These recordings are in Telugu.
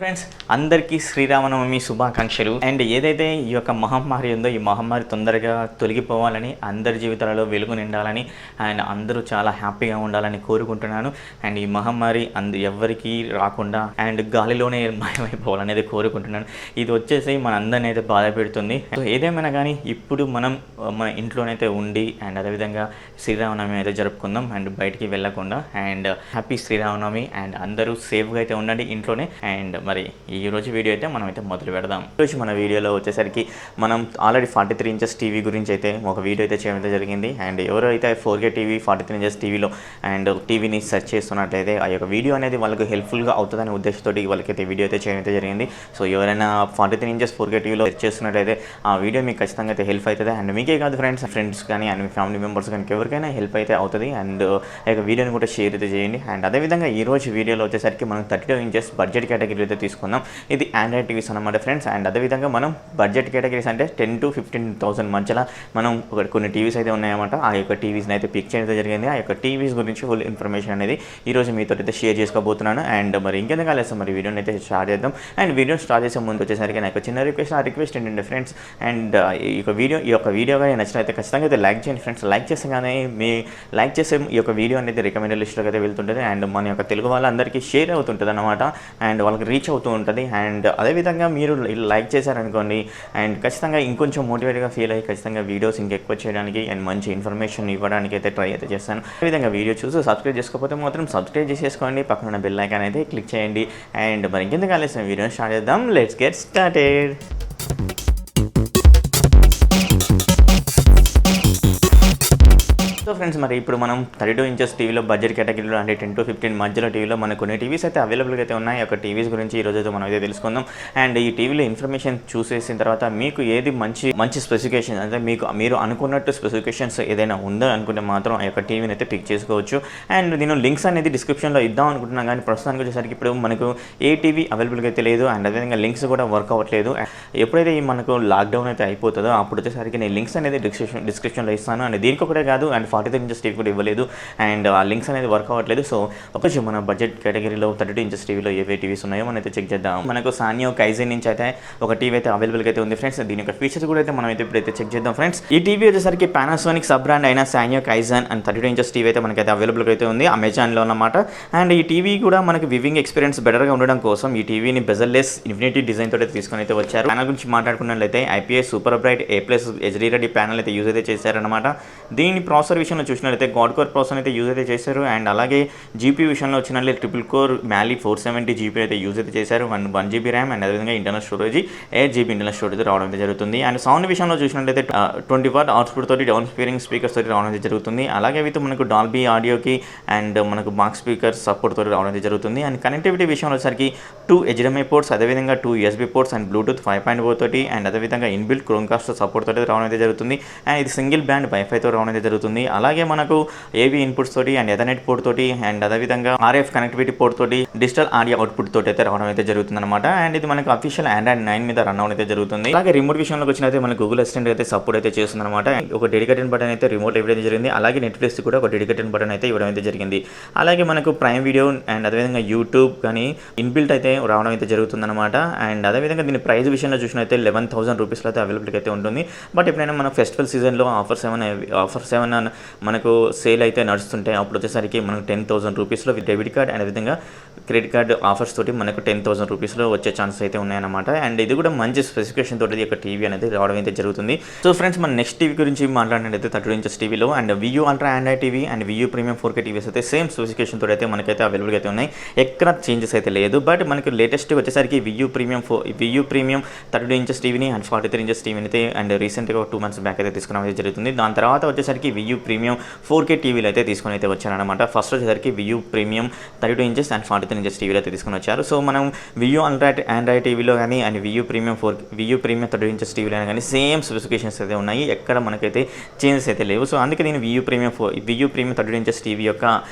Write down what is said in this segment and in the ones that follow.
ఫ్రెండ్స్ అందరికీ శ్రీరామనవమి శుభాకాంక్షలు. అండ్ ఏదైతే ఈ యొక్క మహమ్మారి ఉందో ఈ మహమ్మారి తొందరగా తొలగిపోవాలని, అందరి జీవితాలలో వెలుగు నిండాలని అండ్ అందరూ చాలా హ్యాపీగా ఉండాలని కోరుకుంటున్నాను. అండ్ ఈ మహమ్మారి ఎవరికి రాకుండా అండ్ గాలిలోనే మాయమైపోవాలనేది కోరుకుంటున్నాను. ఇది వచ్చేసి మన అందరిని అయితే బాధ పెడుతుంది. సో ఏదేమైనా కానీ ఇప్పుడు మనం మన ఇంట్లోనైతే ఉండి అండ్ అదేవిధంగా శ్రీరామనవమి అయితే జరుపుకుందాం అండ్ బయటికి వెళ్ళకుండా. అండ్ హ్యాపీ శ్రీరామనవమి అండ్ అందరూ సేఫ్గా అయితే ఉండండి ఇంట్లోనే. అండ్ మరి ఈరోజు వీడియో అయితే మనం అయితే మొదలు పెడదాం. ఈరోజు మన వీడియోలో వచ్చేసరికి మనం ఆల్రెడీ 43 ఇంచెస్ టీవీ గురించి అయితే ఒక వీడియో అయితే చేయడం జరిగింది. అండ్ ఎవరైతే 4K టీవీ 43 ఇంచెస్ టీవీలో అండ్ టీవీని సెర్చ్ చేస్తున్నట్లయితే ఆ యొక్క వీడియో అనేది వాళ్ళకి హెల్ప్ఫుల్గా అవుతుందనే ఉద్దేశంతో వాళ్ళకైతే వీడియో అయితే చేయడం అయితే జరిగింది. సో ఎవరైనా 43 ఇంచెస్ 4K టీవీలో సెర్చ్ చేస్తున్నట్లయితే ఆ వీడియో మీకు ఖచ్చితంగా అయితే హెల్ప్ అవుతుంది. అండ్ మీకే కాదు ఫ్రెండ్స్ కానీ అండ్ మీ ఫ్యామిలీ మెంబర్స్ కానీ ఎవరికైనా హెల్ప్ అయితే అవుతుంది. అండ్ ఆ యొక్క వీడియోని కూడా షేర్ అయితే చేయండి. అండ్ అదేవిధంగా ఈరోజు వీడియోలో వచ్చేసరికి మనం 32 ఇంచెస్ బడ్జెట్ కేటగిరీ అయితే తీసుకుందాం. ఇది ఆండ్రాయిడ్ టీవీస్ అన్నమాట ఫ్రెండ్స్. అండ్ అదేవిధంగా మనం బడ్జెట్ కేటగిరీస్ అంటే 10,000 to 15,000 మధ్యలో మనం కొన్ని టీవీస్ అయితే ఉన్నాయన్నమాట. ఆ యొక్క టీవీస్ని అయితే పిక్ చేయడం జరిగింది. ఆ యొక్క టీవీస్ గురించి ఫుల్ ఇన్ఫర్మేషన్ అనేది ఈరోజు మీతో అయితే షేర్ చేసుకోబోతున్నాను. అండ్ మరి ఇంకెందుకు ఆలస్యం మరి వీడియోని అయితే స్టార్ట్ చేద్దాం. అండ్ వీడియో స్టార్ట్ చేసే ముందు వచ్చేసరికి నాకు చిన్న రిక్వెస్ట్. ఆ రిక్వెస్ట్ ఏంటంటే ఫ్రెండ్స్ అండ్ ఈ యొక్క వీడియో కానీ నచ్చినట్లయితే ఖచ్చితంగా అయితే లైక్ చేయండి ఫ్రెండ్స్. లైక్ చేస్తే కానీ మీ లైక్ చేసే ఈ యొక్క వీడియో అనేది రికమెండెడ్ లిస్ట్లోకి అయితే వెళ్తుంటుంది. అండ్ మన యొక్క తెలుగు వాళ్ళందరికీ షేర్ అవుతుంటుంది అన్నమాట. అండ్ వాళ్ళకి రీచ్ అవుతూ ఉంటుంది. అండ్ అదేవిధంగా మీరు లైక్ చేశారనుకోండి అండ్ ఖచ్చితంగా ఇంకొంచెం మోటివేట్గా ఫీల్ అయ్యి ఖచ్చితంగా వీడియోస్ ఇంకెక్కువ చేయడానికి అండ్ మంచి ఇన్ఫర్మేషన్ ఇవ్వడానికి అయితే ట్రై అయితే చేస్తాను. అదేవిధంగా వీడియో చూసి సబ్స్క్రైబ్ చేసుకోకపోతే మాత్రం సబ్స్క్రైబ్ చేసేసుకోండి. పక్కన బెల్ ఐకాన్ అయితే క్లిక్ చేయండి. అండ్ మరి ఇంకెందుకు ఆలస్యం వీడియోని స్టార్ట్ చేద్దాం. Let's get started. So friends మరి ఇప్పుడు మనం 32 ఇంచెస్ టీవీలో బడ్జెట్ కేటగిరీలో అంటే 10 to 15 మధ్యలో టీవీలో మనకు కొన్ని టీవీస్ అయితే అవైలబుల్గా అయితే ఉన్నాయి. ఒక టీవీస్ గురించి ఈరోజు అయితే మనం అయితే తెలుసుకుందాం. అండ్ ఈ టీవీలో ఇన్ఫర్మేషన్ చూసేసిన తర్వాత మీకు ఏది మంచి స్పెసిఫికేషన్ అంటే మీరు అనుకున్నట్టు స్పెసిఫికేషన్స్ ఏదైనా ఉందో అనుకుంటే మాత్రం ఆ యొక్క టీవీని అయితే పిక్ చేసుకోవచ్చు. అండ్ నేను లింక్స్ అనేది డిస్క్రిప్షన్లో ఇద్దాం అనుకుంటున్నాను. కానీ ప్రస్తుతానికి వచ్చేసరికి ఇప్పుడు మనకు ఏ టీవీ అవైలబుల్గా అయితే లేదు. అండ్ అదేవిధంగా లింక్స్ కూడా వర్క్ అవ్వట్లేదు. ఎప్పుడైతే మనకు లాక్డౌన్ అయితే అయిపోతుందో అప్పుడు వచ్చేసరికి నేను లింక్స్ అనేది డిస్క్రిప్షన్లో ఇస్తాను. అండ్ దీనికి ఒకటే కాదు అండ్ 43 ఇంచెస్ టీవీ కూడా ఇవ్వలేదు. అండ్ ఆ లింక్స్ అనేది వర్క్ అవ్వట్లేదు. సో ఒకసారి మన బడ్జెట్ కేటగిరీలో 32 ఇంచెస్ టీవీలో ఏవే టీవీస్ ఉన్నాయో మనం అయితే చెక్ చేద్దాం. మనకు సానియో కైజెన్ నుంచి అయితే ఒక టీవీ అయితే అవైలబుల్గా అయితే ఉంది ఫ్రెండ్స్. దీని యొక్క ఫీచర్స్ కూడా అయితే మనం అయితే ఇప్పుడైతే చెక్ చేద్దాం ఫ్రెండ్స్. ఈ టీవీ వచ్చేసరికి పానాసోనిక్ సబ్ బ్రాండ్ అయిన సానియో కైజెన్ అండ్ 32 ఇంచెస్ టీవీ అయితే మనకైతే అవైలబుల్గా అయితే ఉంది అమెజాన్లో అన్నమాట. అండ్ ఈ టీవీ కూడా మనకి వివింగ్ ఎక్స్పీరియన్స్ బెటర్గా ఉండడం కోసం ఈ టీవీని బెజల్లెస్ ఇన్ఫినిటీ డిజైన్ తోటి తీసుకొని అయితే వచ్చారు. ప్యానల్ గురించి మాట్లాడుకున్నట్లయితే IPS super bright A+ HD ready panel అయితే యూజ్ అయితే చేశారనమాట. దీని ప్రాసెసర్ విషయంలో చూసినట్లయితే గాడ్ కోర్ ప్రాసెసర్ అయితే యూజ్ అయితే చేశారు. అండ్ అలాగే జీపీ విషయంలో వచ్చినట్లయితే ట్రిపుల్ కోర్ మ్యాలీ 470 జీపీ అయితే యూజ్ అయితే చేశారు. 1 GB ర్యామ్ అండ్ అదేవిధంగా internal storage 8 GB internal storage రావడం అయితే జరుగుతుంది. అండ్ సౌండ్ విషయంలో చూసినట్లయితే 20 వాట్ అవుట్పుట్ తోటి డౌన్ స్పీరింగ్ స్పీకర్స్ తోటి రావడం అయితే జరుగుతుంది. అలాగే విత్ మనకు డాల్బీ ఆడియోకి అండ్ మనకు బాక్స్ స్పీకర్ సపోర్ట్ తోటి రావడం అయితే జరుగుతుంది. అండ్ కనెక్టివిటీ విషయంలో వచ్చరికి 2 HDMI పోర్ట్స్ అదేవిధంగా 2 USB పోర్ట్స్ అండ్ బ్లూటూత్ 5.0 తోటి అండ్ అదేవిధంగా ఇన్బిల్ట్ క్రోమ్కాస్ట్ సపోర్ట్ తోటి రావడం అయితే జరుగుతుంది. అండ్ ఇది సింగిల్ బ్యాండ్ వైఫై తో రావడం అయితే జరుగుతుంది. అలాగే మనకు AV ఇన్పుట్స్ తోటి అండ్ ఎథర్నెట్ పోర్ట్ తోటి అండ్ అదేవిధంగా RF కనెక్టివిటీ పోర్ట్ తోటి డిజిటల్ ఆడియో అవుట్పుట్ తోటి అయితే రావడం అయితే జరుగుతుంది అనమాట. అండ్ ఇది మనకు అఫీషియల్ Android 9 మీద రన్ అవడం అయితే జరుగుతుంది. అలాగే రిమోట్ విషయంలోకి వచ్చినైతే మన గూగుల్ అసిస్టెంట్ అయితే సపోర్ట్ అయితే చేస్తుంది అనమాట. ఒక డెడికేటెడ్ బటన్ అయితే రిమోట్ ఇవ్వడం జరిగింది. అలాగే నెట్ఫ్లిక్స్ కూడా ఒక డెడికేటెడ్ బటన్ అయితే ఇవ్వడం అయితే జరిగింది. అలాగే మనకు ప్రైమ్ వీడియో అండ్ అదేవిధంగా యూట్యూబ్ కానీ ఇన్బిల్ట్ అయితే రావడం అయితే జరుగుతుంది అనమాట. అండ్ అదేవిధంగా దీని ప్రైస్ విషయంలో చూసినైతే 11,000 రూపీస్లో అయితే అవైలబుల్గా అయితే ఉంటుంది. బట్ ఎప్పుడైనా మన ఫెస్టివల్ సీజన్లో ఆఫర్ 7 మనకు సేల్ అయితే నడుస్తుంటే అప్పుడు వచ్చేసరికి మనకు 10,000 రూపీస్లో విత్ డెబిట్ కార్డ్ అండ్ అదేవిధంగా క్రెడిట్ కార్డ్ ఆఫర్స్ తోటి మనకు 10,000 రూపీస్లో వచ్చే ఛాన్సెస్ అయితే ఉన్నాయన్నమాట. అండ్ ఇది కూడా మంచి స్పెసిఫికేషన్ తోటి ఒక టీవీ అనేది రావడం అయితే జరుగుతుంది. సో ఫ్రెండ్స్ మన నెక్స్ట్ టీవీ గురించి మాట్లాడినట్లయితే 32 ఇంచెస్ టీవీలో and VU ultra Android TV and VU premium 4K TVs అయితే సేమ్ స్పెసిఫికేషన్ తోటి అయితే మనకైతే అవైలబుల్గా అయితే ఉన్నాయి. ఎక్కడ చేంజెస్ అయితే లేదు. బట్ మనకి లేటెస్ట్ వచ్చేసరికి VU ప్రీమియం 32 ఇంచెస్ టీవీని అండ్ 43 ఇంచెస్ టీవీని అయితే అండ్ రీసెంట్గా 2 months బ్యాక్ అయితే తీసుకోవడం అయితే జరుగుతుంది. దాని తర్వాత వచ్చేసరికి VU ప్రీమియం 4K టీవీలు అయితే తీసుకొని అయితే వచ్చారనమాట. ఫస్ట్ వచ్చేసరికి VU premium 32 inches and 43 inches టీవీలో అయితే తీసుకొని వచ్చారు. సో మనం VU అల్ట్రా ఆండ్రాయిడ్ టీవీలో కానీ అండ్ VU ప్రీమియం 32 ఇంచెస్ టీవీలో కానీ సేమ్ స్పెసిఫికేషన్స్ అయితే ఉన్నాయి. ఎక్కడ మనకైతే చేంజెస్ అయితే లేవు. సో అందుకే నేను VU ప్రీమియం 32 ఇంచెస్ టీవీ యొక్క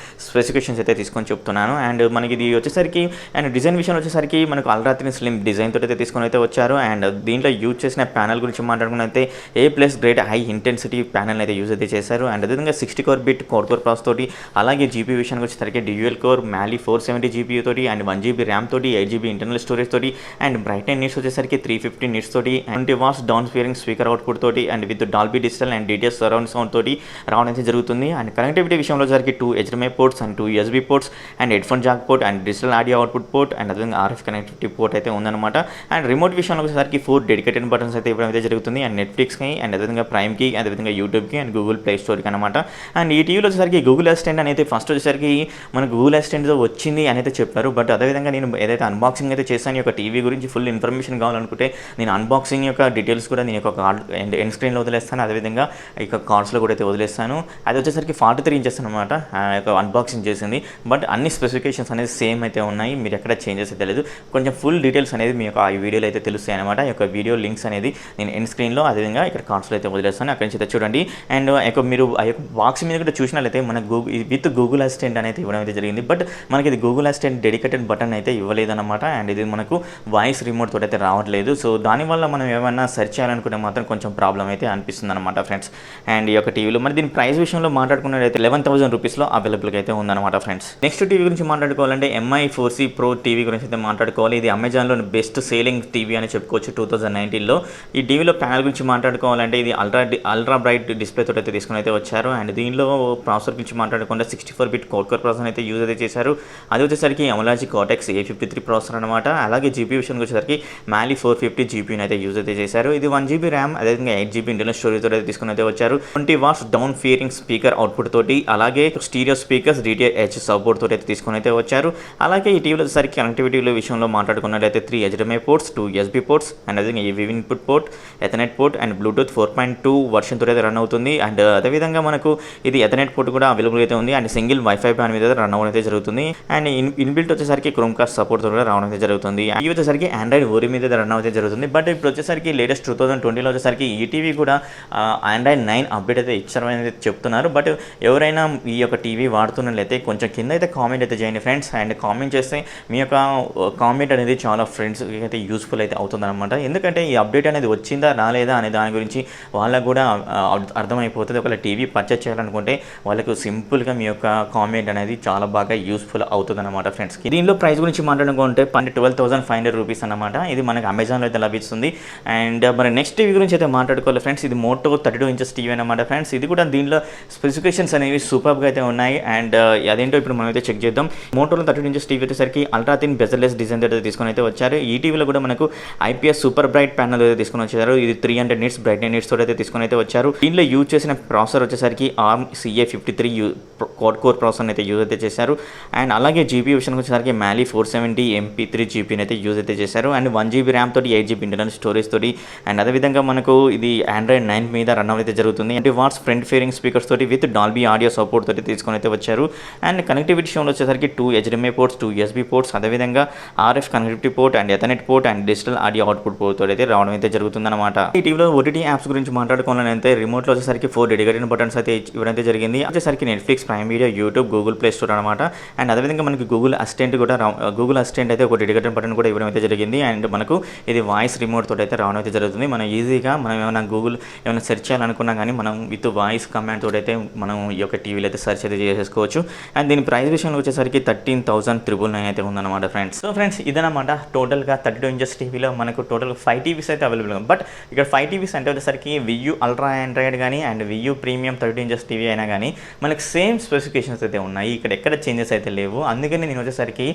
స్పెసిఫికేషన్స్ అయితే తీసుకొని చెప్తున్నాను. అండ్ మనకి ఇది వచ్చేసరికి అండ్ డిజైన్ విషయంలో వచ్చేసరికి మనకు అల్ట్రా థిన్ స్లిమ్ డిజైన్ తోటి అయితే తీసుకొని అయితే వచ్చారు. అండ్ దీంట్లో యూజ్ చేసిన ప్యానల్ గురించి మాట్లాడుకున్నైతే A+ grade high intensity panel అయితే యూజ్ అయితే చేశారు. అండ్ అదేవిధంగా అదేవిధంగా 60 బిట్ కోడ్ కోర్ ప్రాసెస్ తోటి, అలాగే జీపీ విషయానికి వచ్చేసరికి డ్యూయల్ కోర్ మ్యాలీ 470 జీపీ తోటి అండ్ 1 GB ర్యామ్ తోటి, 8 GB ఇంటర్నల్ స్టోరేజ్ తోటి అండ్ బ్రైట్నెస్ నీట్స్ వచ్చేసరికి 350 నిట్స్ తోటి, 20 వాట్స్ డౌన్ స్పియరింగ్ స్పీకర్ అవుట్పుట్ తోటి and with Dolby digital and DTS surround sound తోటి రావడం అయితే జరుగుతుంది. అండ్ కనెక్టివిటీ విషయంలో వచ్చేసరికి 2 HDMI ports and 2 USB ports and headphone Jack port and digital audio output port and అదేవిధంగా RF కనెక్టివిటీ పోర్ట్ అయితే ఉందన్నమాట. అండ్ రిమోట్ విషయంలో వచ్చేసరికి 4 డెడికేటెడ్ బటన్స్ అయితే ఇవ్వడం అయితే జరుగుతుంది. అండ్ నెట్ఫ్లిక్స్కి అండ్ అదేవిధంగా ప్రైమ్కి, అదేవిధంగా యూట్యూబ్కి అండ్ గూగుల్ ప్లే స్టోర్కి అనమాట. అండ్ ఈ టీవీలో వచ్చేసరికి గూగుల్ అసిస్టెంట్ అనేది ఫస్ట్ వచ్చేసరికి మనకు గూగుల్ అసిస్టెంట్తో వచ్చింది అని అయితే చెప్పారు. బట్ అదేవిధంగా నేను ఏదైతే అన్బాక్సింగ్ అయితే చేశాను, ఈ యొక్క టీవీ గురించి ఫుల్ ఇన్ఫర్మేషన్ కావాలనుకుంటే నేను అన్బాక్సింగ్ యొక్క డీటెయిల్స్ కూడా నేను ఒక కార్డ్ ఎండ్ స్క్రీన్లో వదిలేస్తాను, అదేవిధంగా ఇక కార్డ్స్లో కూడా అయితే వదిలేస్తాను. అది వచ్చేసరికి 43 ఇంచెస్ అనమాట అన్బాక్సింగ్ చేసింది. బట్ అన్ని స్పెసిఫికేషన్స్ అనేది సేమ్ అయితే ఉన్నాయి, మీరు ఎక్కడ చేంజెస్ అయితే లేదు. కొంచెం ఫుల్ డీటెయిల్స్ అనేది మీ యొక్క ఈ వీడియోలో అయితే తెలుస్తాయి అనమాట. ఈ యొక్క వీడియో లింక్స్ అనేది నేను ఎండ్ స్క్రీన్లో అదేవిధంగా ఇక్కడ కార్డ్స్లో అయితే వదిలేస్తాను, అక్కడి నుంచి అయితే చూడండి. అండ్ మీరు ఆ యొక్క బాక్స్ మీద కూడా చూసినట్లయితే మనకు విత్ గూగుల్ అసిస్టెంట్ అనేది ఇవ్వడం అయితే జరిగింది. బట్ మనకి ఇది గూగుల్ అసిస్టెంట్ డెడికేటెడ్ బటన్ అయితే ఇవ్వలేదన్నమాట. అండ్ ఇది మనకు వాయిస్ రిమోట్ తోటి అయితే రావట్లేదు. సో దానివల్ల మనం ఏమైనా సెర్చ్ చేయాలనుకుంటే మాత్రం కొంచెం ప్రాబ్లం అయితే అనిపిస్తుంది అనమాట ఫ్రెండ్స్. అండ్ ఈ యొక్క టీవీలో మరి దీని ప్రైస్ విషయంలో మాట్లాడుకున్నట్లయితే 11,000 రూపీస్లో అవైలబుల్గా అయితే ఉందన్నమాట ఫ్రెండ్స్. నెక్స్ట్ టీవీ గురించి మాట్లాడుకోవాలంటే MI 4C Pro టీవీ గురించి అయితే మాట్లాడుకోవాలి. ఇది అమెజాన్లో బెస్ట్ సేలింగ్ టీవీ అని చెప్పుకోవచ్చు 2019లో. ఈ టీవీలో ప్యానల్ గురించి మాట్లాడుకోవాలంటే ఇది అల్ట్రా బ్రైట్ డిస్ప్లే తోటి అయితే తీసుకుని అయితే వచ్చారు. అండ్ దీనిలో ప్రాసెసర్ గురించి మాట్లాడుకుంటే 64 బిట్ కోడ్ కోర్ ప్రాసెసర్ అయితే యూజ్ అయితే చేశారు. అది వచ్చేసరికి AMOLED Cortex A53 ప్రాసెసర్ అనమాట. అలాగే జీపీ విషయానికి వచ్చేసరికి మ్యాలీ 450 జీపీని అయితే యూజ్ అయితే చేశారు. ఇది 1 GB ర్యామ్, అదేవిధంగా 8 GB ఇంటర్నల్ స్టోరేజ్ తోటి అయితే తీసుకుని అయితే వచ్చారు. 20 watts down firing speaker output తోటి, అలాగే స్టీరియో స్పీకర్స్ DTH సపోర్ట్ తోటి అయితే తీసుకుని అయితే వచ్చారు. అలాగే ఈ టీవీలో వచ్చేసరికి కనెక్టివిటీలో విషయంలో మాట్లాడుకున్నట్లయితే 3 HDMI ports, 2 USB ports and అదేవిధంగా EV input port, Ethernet port and Bluetooth 4.2 version తోటి అయితే రన్ అవుతుంది. అండ్ అదేవిధంగా మనకు ఇది ఎథర్నెట్ పోర్ట్ కూడా అవైలబుల్ అయితే ఉంది. అండ్ సింగిల్ వైఫై ప్యాన్ మీద రన్ అవ్వడం అయితే జరుగుతుంది. అండ్ ఇన్బిల్ట్ వచ్చేసరికి క్రోమ్కాస్ట్ సపోర్ట్ తోటి కూడా రావడం అయితే జరుగుతుంది. ఇవి వచ్చేసరికి ఆండ్రాయిడ్ ఓరి మీద రన్ అయితే జరుగుతుంది. బట్ ఇప్పుడు వచ్చేసరికి లేటెస్ట్ 2020లో వచ్చేసరికి ఈ టీవీ కూడా ఆండ్రాయిడ్ 9 అప్డేట్ అయితే ఇచ్చారని అయితే చెప్తున్నారు. బట్ ఎవరైనా ఈ యొక్క టీవీ వాడుతున్నట్లయితే కొంచెం కింద అయితే కామెంట్ అయితే చేయండి ఫ్రెండ్స్. అండ్ కామెంట్ చేస్తే మీ యొక్క కామెంట్ అనేది చాలా ఫ్రెండ్స్కి అయితే యూస్ఫుల్ అయితే అవుతుందన్నమాట. ఎందుకంటే ఈ అప్డేట్ అనేది వచ్చిందా రాలేదా అనే దాని గురించి వాళ్ళకు కూడా అర్థమైపోతుంది. ఒకవేళ టీవీ పర్చేస్ చేయాలనుకుంటే వాళ్ళకు సింపుల్గా మీ యొక్క కామెంట్ అనేది చాలా బాగా యూస్ఫుల్ అవుతుందన్నమాట ఫ్రెండ్స్. దీనిలో ప్రైస్ గురించి మాట్లాడుకుంటే 12,500 రూపీస్ అన్నమాట. ఇది మనకి అమెజాన్లో అయితే లభిస్తుంది. అండ్ మరి నెక్స్ట్ టీవీ గురించి అయితే మాట్లాడుకోవాలి ఫ్రెండ్స్. ఇది మోటో 32 ఇంచెస్ టీవీ అనమాట ఫ్రెండ్స్. ఇది కూడా దీనిలో స్పెసిఫికేషన్స్ అనేవి సూపర్గా అయితే ఉన్నాయి. అండ్ అదేంటో ఇప్పుడు మనం అయితే చెక్ చేద్దాం. మోటోలో 32 ఇంచెస్ టీవీ వచ్చేసరికి అల్ట్రా థిన్ బెజర్లెస్ డిజైన్ అయితే తీసుకొని అయితే వచ్చారు. ఈ టీవీలో కూడా మనకు IPS సూపర్ బ్రైట్ ప్యానల్ అయితే తీసుకొని వచ్చారు. ఇది 300 నిట్స్ బ్రైట్నెస్ నిట్స్ తోటి అయితే తీసుకొని అయితే వచ్చారు. దీనిలో యూజ్ చేసిన ప్రాసెసర్ వచ్చేసరికి ARM CA53 quad core processor అయితే యూజ్ అయితే చేశారు. అండ్ అలాగే జీపీ విషయానికి వచ్చేసరికి మ్యాలీ 470 MP3 జీపీని అయితే యూజ్ అయితే చేశారు. అండ్ 1 GB ర్యామ్ తోటి 8 GB ఇంటర్నల్ స్టోరేజ్ తోటి అండ్ అదేవిధంగా మనకు ఇది ఆండ్రాయిడ్ 9 మీద రన్ అయితే జరుగుతుంది. 20 వాట్స్ ఫ్రంట్ ఫియరింగ్ స్పీకర్స్ తోటి విత్ డాల్బీ ఆడియో సపోర్ట్ తోటి తీసుకొని అయితే వచ్చారు. అండ్ కనెక్టివిటీ విషయంలో వచ్చేసరికి 2 HDMI పోర్ట్స్, 2 USB పోర్ట్స్, అదేవిధంగా RF connectivity port and Ethernet port and digital audio output port తోటి అయితే రావడం అయితే జరుగుతుందన్నమాట. ఈ టీవీలో OTT యాప్స్ గురించి మాట్లాడుకోవాలంటే రిమోట్లో వచ్చేసరికి 4 డెడికేటెడ్ బటన్స్ అయితే ఇవ్వడం అయితే జరిగింది. వచ్చేసరికి Netflix, prime video, YouTube, Google play store అనమాట. అండ్ అదేవిధంగా మనకి గూగుల్ అసిస్టెంట్ అయితే ఒక డెడికేటెడ్ బటన్ కూడా ఇవ్వడం అయితే జరిగింది. అండ్ మనకు ఇది వాయిస్ రిమోట్ తోటి అయితే రావడం అయితే జరుగుతుంది. మనం ఈజీగా మనం ఏమైనా గూగుల్ ఏమైనా సెర్చ్ చేయాలనుకున్నా కానీ మనం విత్ వాయిస్ కమాండ్ తోటి అయితే మనం ఈ యొక్క టీవీలో అయితే సెర్చ్ అయితే చేసేసుకోవచ్చు. అండ్ దీని ప్రైస్ విషయంలో వచ్చేసరికి 13,999 అయితే ఉందన్నమాట ఫ్రెండ్స్. సో ఫ్రెండ్స్ ఇదన్నమాట టోటల్గా 32 ఇంచెస్ టీవీలో మనకు టోటల్గా 5 టీవీస్ అయితే అవైలబుల్. బట్ ఇక్కడ 5 టీవీస్ అంటే వచ్చేసరికి వియూ అల్ట్రా ఆండ్రాయిడ్ కానీ అండ్ వియూ ప్రీమియం 32 ఇంచెస్ టీవీ అయినా కానీ మనకు సేమ్ స్పెసిఫికేషన్స్ అయితే ఉన్నాయి. ఇక్కడ ఎక్కడ చేంజెస్ అయితే లేవు. అందుకని నేను వచ్చేసరికి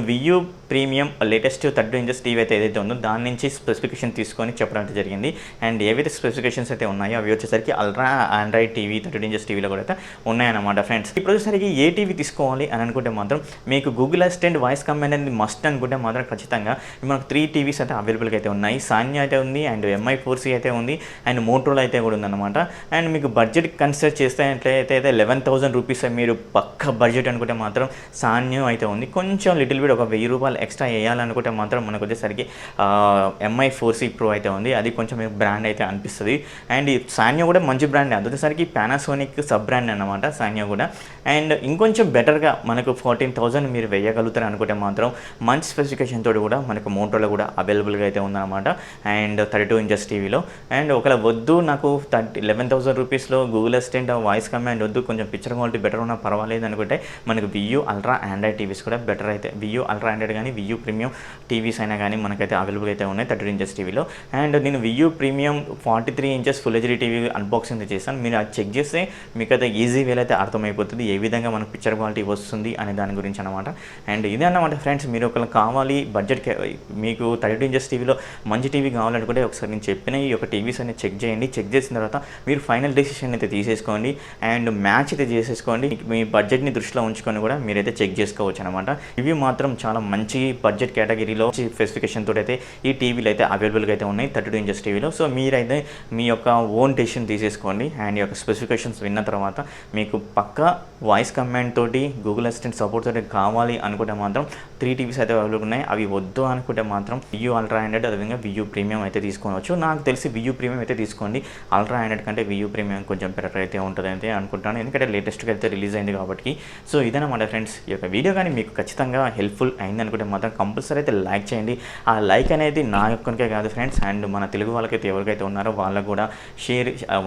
వియూ ప్రీమియం లేటెస్ట్ 32 ఇంచెస్ టీవీ అయితే ఏదైతే ఉందో దాని నుంచి స్పెసిఫికేషన్ తీసుకొని చెప్పడం అయితే జరిగింది. అండ్ ఏవైతే స్పెసిఫికేషన్స్ అయితే ఉన్నాయో అవి వచ్చేసరికి అల్ట్రా ఆండ్రాయిడ్ టీవీ 32 ఇంచెస్ టీవీలో కూడా అయితే ఉన్నాయన్నమాట ఫ్రెండ్స్. ఇప్పుడు వచ్చేసరికి ఏ టీవీ తీసుకోవాలి అని అనుకుంటే మాత్రం మీకు గూగుల్ అసిస్టెంట్ వాయిస్ కమాండ్ అనేది మస్ట్ అనుకుంటే మాత్రం ఖచ్చితంగా మనకు 3 టీవీస్ అయితే అవైలబుల్గా అయితే ఉన్నాయి. సాన్యా అయితే ఉంది, అండ్ MI 4C అయితే ఉంది, అండ్ మోటోలో అయితే కూడా ఉందన్నమాట. అండ్ మీకు బడ్జెట్ కన్సిడర్ చేస్తే 11,000 రూపీస్ మీరు పక్క బడ్జెట్ అనుకుంటే మాత్రం సాన్యో అయితే ఉంది. కొంచెం లిటిల్ బిట్ ఒక 1000 రూపాయలు ఎక్స్ట్రా వేయాలనుకుంటే మాత్రం మనకు వచ్చేసరికి MI 4C Pro అయితే ఉంది. అది కొంచెం బ్రాండ్ అయితే అనిపిస్తుంది. అండ్ సాన్యో కూడా మంచి బ్రాండ్, అది వచ్చేసరికి పానాసోనిక్ సబ్ బ్రాండ్ అనమాట సాన్యో కూడా. అండ్ ఇంకొంచెం బెటర్గా మనకు 14,000 మీరు వేయగలుగుతారు అనుకుంటే మాత్రం మంచి స్పెసిఫికేషన్ తోటి కూడా మనకు మోటోలో కూడా అవైలబుల్గా అయితే ఉందన్నమాట. అండ్ 32 ఇంచెస్ టీవీలో. అండ్ ఒకవేళ వద్దు నాకు 11,000 రూపీస్లో గూగుల్ అసిస్టెంట్ వాయిస్ కమాండ్ వద్దు, కొంచెం పిక్చర్ క్వాలిటీ బెటర్ ఉన్నా పర్వాలేదు అనుకుంటే మనకు వియూ అల్ట్రా ఆండ్రాయిడ్ టీవీస్ కూడా బెటర్ అయితే వియూ అల్ట్రా ఆండ్రాయిడ్ కానీ వియూ ప్రీమియం టీవీస్ అయినా కానీ మనకైతే అవైలబుల్ అయితే ఉన్నాయి 32 ఇంచెస్ టీవీలో. అండ్ నేను Vu premium 43 inches full HD TV unboxing చేశాను. మీరు అది చెక్ చేస్తే మీకు అయితే ఈజీ వేలో అయితే అర్థమైపోతుంది ఏ విధంగా మనకు పిక్చర్ క్వాలిటీ వస్తుంది అనే దాని గురించి అనమాట. అండ్ ఇదే అన్నమాట ఫ్రెండ్స్, మీరు ఒకళ్ళు కావాలి బడ్జెట్ మీకు 32 ఇంచెస్ టీవీలో మంచి టీవీ కావాలనుకుంటే ఒకసారి నేను చెప్పిన ఈ యొక్క టీవీస్ అనేది చెక్ చేయండి. చెక్ చేసిన తర్వాత మీరు ఫైనల్ డెసిషన్ అయితే తీసేసుకోండి అండ్ మ్యాచ్ అయితే చేసేసుకోండి. మీ బడ్జెట్ని దృష్టిలో ఉంచుకొని కూడా మీరైతే చెక్ చేసుకోవచ్చు అనమాట. ఇవి మాత్రం చాలా మంచి బడ్జెట్ కేటగిరీలో స్పెసిఫికేషన్ తోటి అయితే ఈ టీవీలు అయితే అవైలబుల్గా అయితే ఉన్నాయి 32 ఇంచెస్ టీవీలో. సో మీరైతే మీ యొక్క ఓన్ డెసిషన్ తీసేసుకోండి అండ్ ఈ యొక్క స్పెసిఫికేషన్స్ విన్న తర్వాత మీకు పక్కా వాయిస్ కమాండ్ తోటి గూగుల్ అసిస్టెంట్ సపోర్ట్ తోటి కావాలి అనుకుంటే మాత్రం 3 టీవీస్ అయితే అవైలబుల్ ఉన్నాయి. అవి వద్దు అనుకుంటే మాత్రం వియూ అల్ట్రా ఆండ్రాయిడ్ అదేవిధంగా వియూ ప్రీమియం అయితే తీసుకోవచ్చు. నాకు తెలిసి వియూ ప్రీమియం అయితే తీసుకోండి. అల్ట్రా ఆండ్రాయిడ్ కంటే వియూ ప్రీమియం కొంచెం బెటర్ అయితే ఉంటుంది అయితే అనుకుంటాను, ఎందుకంటే లేటెస్ట్గా అయితే రిలీజ్ అయింది కాబట్టి. సో ఇదన్నమాట ఫ్రెండ్స్, ఈ యొక్క వీడియో కానీ మీకు ఖచ్చితంగా హెల్ప్ఫుల్ అయింది అనుకుంటే మాత్రం కంపల్సరీ అయితే లైక్ చేయండి. ఆ లైక్ అనేది నా యొక్కనికే కాదు ఫ్రెండ్స్, అండ్ మన తెలుగు వాళ్ళకైతే ఎవరికైతే ఉన్నారో వాళ్ళకు కూడా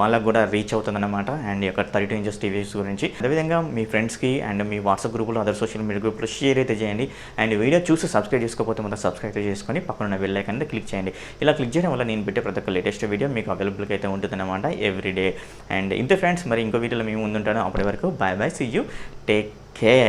వాళ్ళకు కూడా రీచ్ అవుతుందన్నమాట. అండ్ ఈ యొక్క 32 ఇంచెస్ టీవీస్ గురించి అదేవిధంగా మీ ఫ్రెండ్స్కి అండ్ మీ వాట్సాప్ గ్రూపులో అదర్ సోషల్ మీడియా గ్రూప్లో షేర్ అయితే చేయండి. అండ్ వీడియో చూసి సబ్స్క్రైబ్ చేసుకోకపోతే మాత్రం సబ్స్క్రైబ్ అయితే చేసుకొని పక్కన బెల్ ఐకాన్ అయితే క్లిక్ చేయండి. ఇలా క్లిక్ చేయడం వల్ల నేను పెట్టే ప్రతి ఒక్క లేటెస్ట్ వీడియో మీకు అవైలబుల్గా అయితే ఉంటుందన్నమాట ఎవ్రీడే. అండ్ ఇంతే ఫ్రెండ్స్, మరి ఇంకో వీడియోలో మేము ముందుంటాను. అప్పటి వరకు bye bye, see you, take care.